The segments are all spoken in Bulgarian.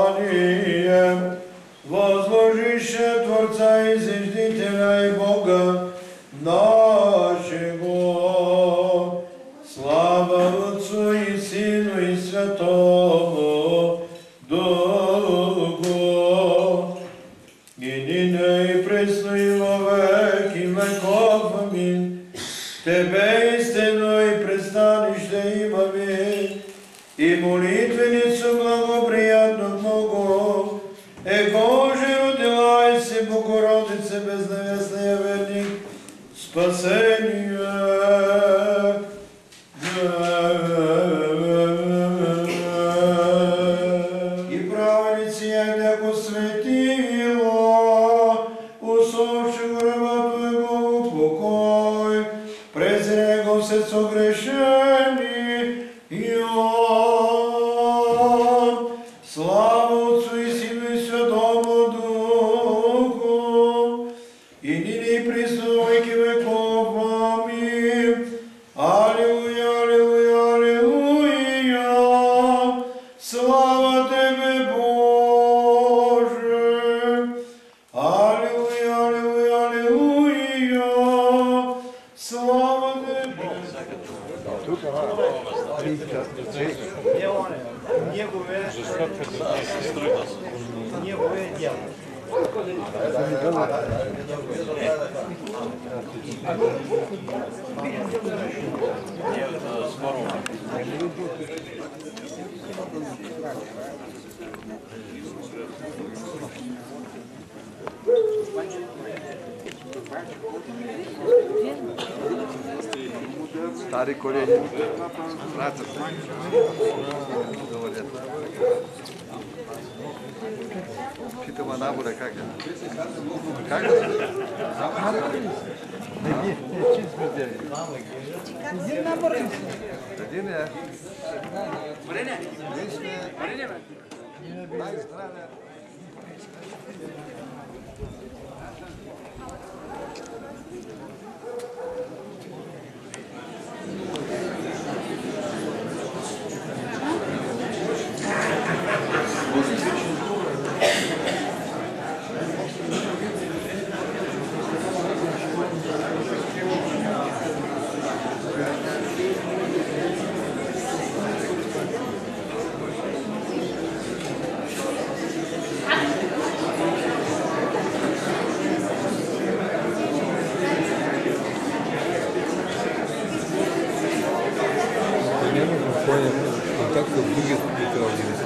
предание возложише Творца и Зиждителя и Бога нашего. Слава Отцу и Сину и Святому Духу, и ныне и пресно и во веки веков. Аминь. Тебе истину и пристанище имаме, и молитвеницу благоприятну Богу, Боже, родилайся, Богородице, безневестная верник, спасение. И праведница, яко светило, усопшего раба Твоего покой, презри го все согрешение. Слава Отцу и Сину и Святому Духу, и ныне и присно во веки веков. Аминь. Аллилуйя, аллилуйя, аллилуйя. Слава Тебе, Боже. Аллилуйя, аллилуйя, аллилуйя. Слава Тебе. Негове дяло. Стари колени. Вратят. Говорят. Питама набора как е? Как е? Един набор е. Един е. Марине. Марине. Дай здраве. Контакты в других литературах.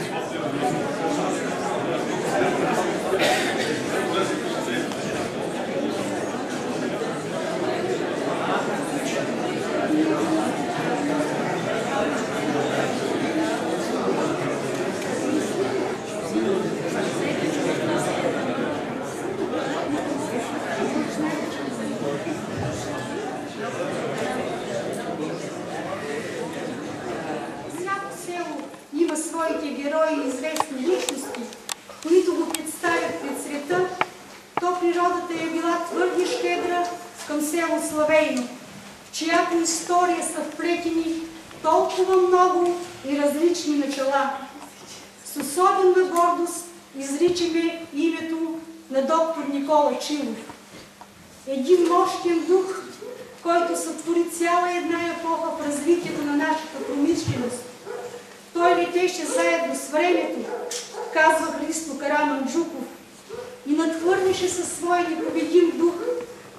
Герои и известни личности, които го представят пред света, то природата е била твърде щедра към село Славейно, в чиято история са вплетени толкова много и различни начала. С особена гордост изричаме името на доктор Никола Чилов. Един мощен дух, който сътвори цяла една епоха в развитието на нашата промишленост. Той летеше заедно с времето, казва Христо Караманджуков, и надхвърляше със своя непобедим дух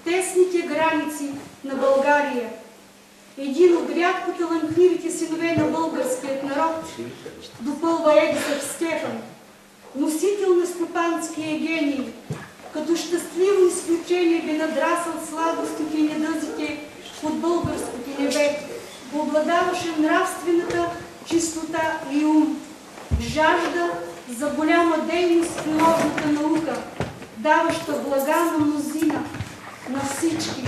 тесните граници на България. Един от рядко талантливите синове на българският народ, допълва Егзър Стефан, носител на стопанския гений, като щастливо изключение бе надрасъл слабостите и недъзите под българското небе, обладаваше нравствената чистота и ум, жажда за голяма дейност в приложната наука, даваща блага на мнозина, на всички.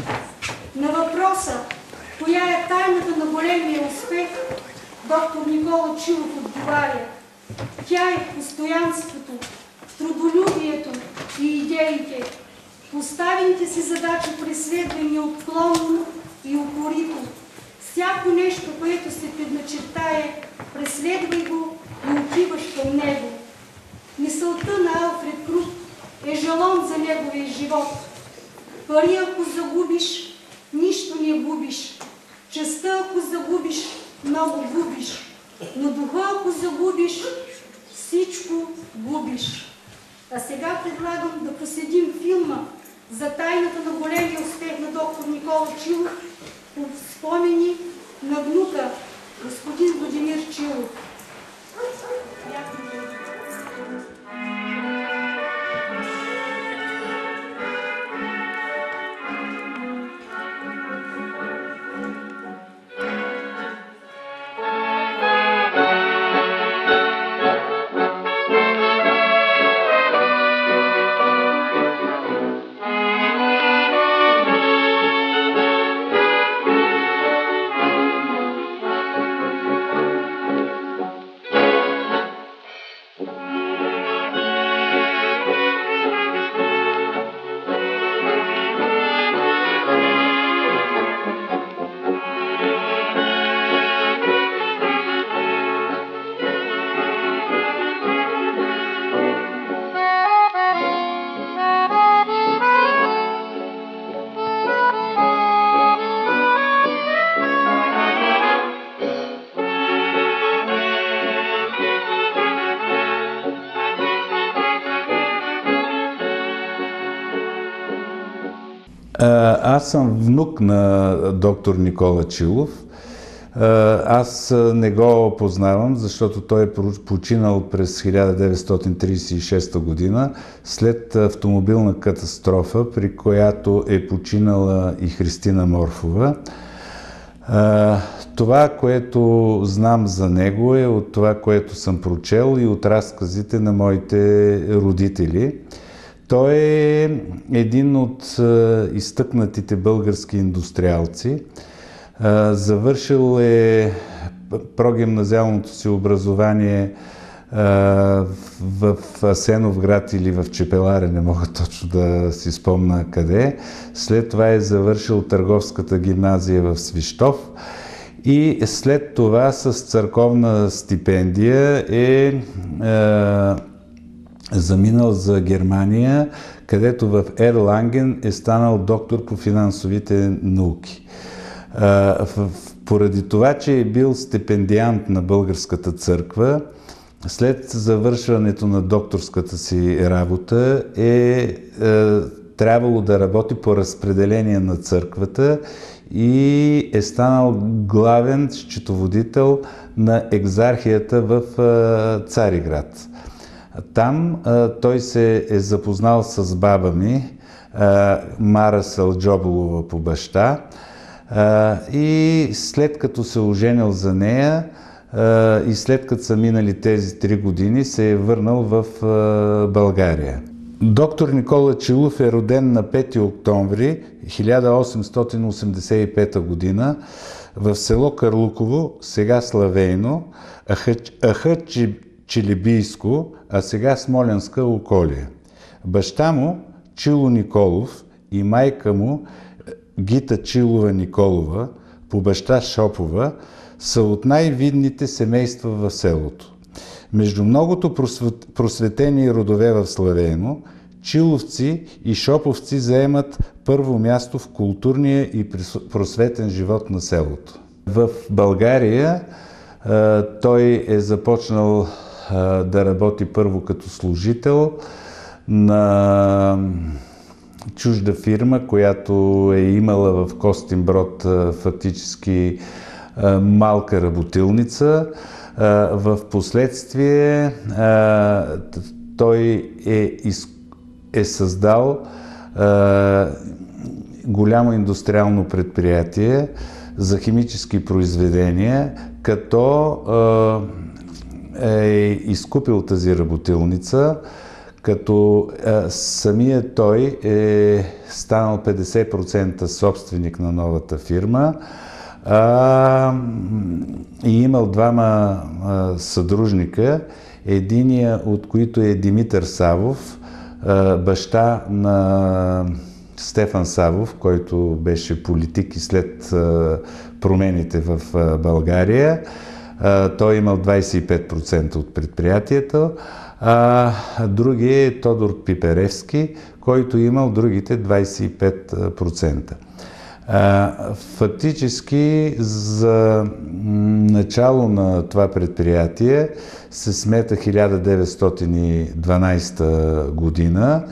На въпроса, коя е тайната на големия успех, доктор Никола Чилов отговаря: тя е в постоянството, в трудолюбието и идеите. Поставените си задачи преследвани неотклонно и упорито. Всяко нещо, което се предначертае, преследвай го и отиваш към него. жалон за неговия живот. Пари ако загубиш, нищо не губиш. Честта ако загубиш, много губиш. Но духа ако загубиш, всичко губиш. А сега предлагам да проследим филма за тайната на големия успех на доктор Никола Чилов по спомени на внука, господин Владимир Чилов. Аз съм внук на доктор Никола Чилов. Аз не го познавам, защото той е починал през 1936 година след автомобилна катастрофа, при която е починала и Христина Морфова. Това, което знам за него, е от това, което съм прочел и от разказите на моите родители. Той е един от изтъкнатите български индустриалци. Завършил е прогимназиалното си образование в Асеновград или в Чепеларе, не мога точно да си спомня къде. След това е завършил Търговската гимназия в Свищов и след това с църковна стипендия е заминал за Германия, където в Ерланген е станал доктор по финансовите науки. Поради това, че е бил стипендиант на Българската църква, след завършването на докторската си работа е трябвало да работи по разпределение на църквата и е станал главен счетоводител на екзархията в Цариград. Там той се е запознал с баба ми, Мара Салджоболова по баща, и след като се оженил за нея и след като са минали тези 3 години, се е върнал в България. Доктор Никола Чилов е роден на 5 октомври 1885 година в село Карлуково, сега Славейно, Челебийско, а сега Смолянска околие. Баща му, Чило Николов, и майка му, Гита Чилова Николова, по баща Шопова, са от най-видните семейства в селото. Между многото просветени родове в Славейно, чиловци и шоповци заемат първо място в културния и просветен живот на селото. В България той е започнал да работи първо като служител на чужда фирма, която е имала в Костинброд фактически малка работилница. В последствие той е създал голямо индустриално предприятие за химически произведения, като е изкупил тази работилница, като самия той е станал 50% собственик на новата фирма и имал 2 съдружника, единия от които е Димитър Савов, баща на Стефан Савов, който беше политик и след промените в България. Той имал 25% от предприятието, а други е Тодор Пиперевски, който имал другите 25%. Фактически за начало на това предприятие се смета 1912 година.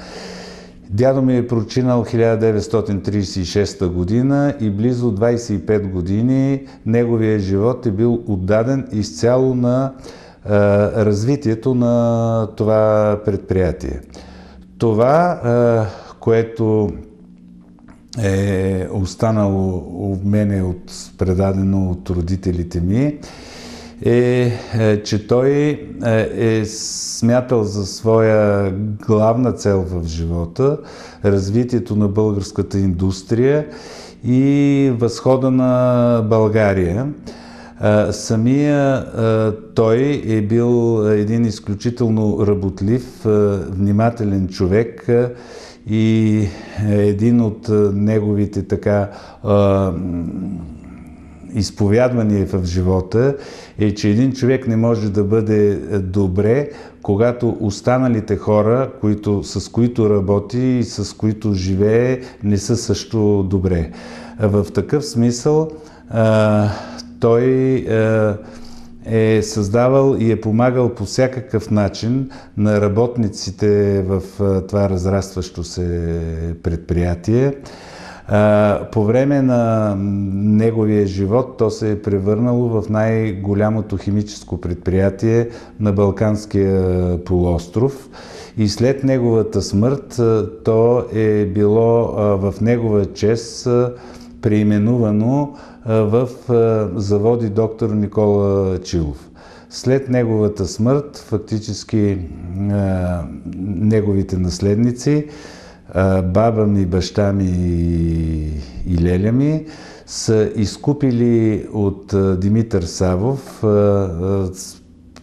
Дядо ми е починал 1936 година и близо 25 години неговия живот е бил отдаден изцяло на развитието на това предприятие. Това, което е останало в мене предадено от родителите ми, е, че той е смятал за своя главна цел в живота развитието на българската индустрия и възхода на България. Самия той е бил един изключително работлив, внимателен човек и един от неговите изповядвания в живота е, че един човек не може да бъде добре, когато останалите хора, с които работи и с които живее, не са също добре. В такъв смисъл той е създавал и е помагал по всякакъв начин на работниците в това разрастващо се предприятие. По време на неговия живот то се е превърнало в най-голямото химическо предприятие на Балканския полуостров и след неговата смърт то е било в негова чест преименувано в заводи доктор Никола Чилов. След неговата смърт фактически неговите наследници, баба ми, баща ми и леля ми, са изкупили от Димитър Савов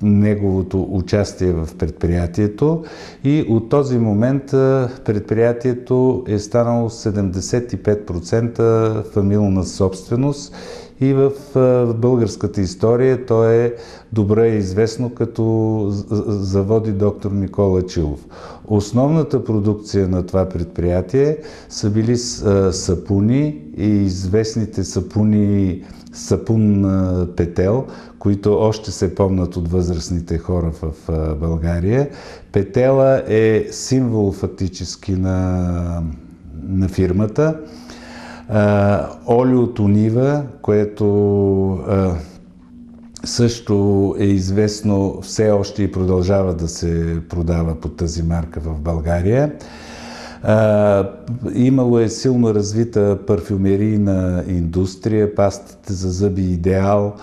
неговото участие в предприятието и от този момент предприятието е станало 75% фамилна собственост и в българската история то е добре известно като заводи доктор Никола Чилов. Основната продукция на това предприятие са били сапуни и известните сапуни Сапун Петел, които още се помнят от възрастните хора в България. Петела е символ фактически на фирмата. Олио от Онива, което също е известно все още и продължава да се продава под тази марка в България. Имало е силно развита парфюмерийна индустрия, пастите за зъби Идеал,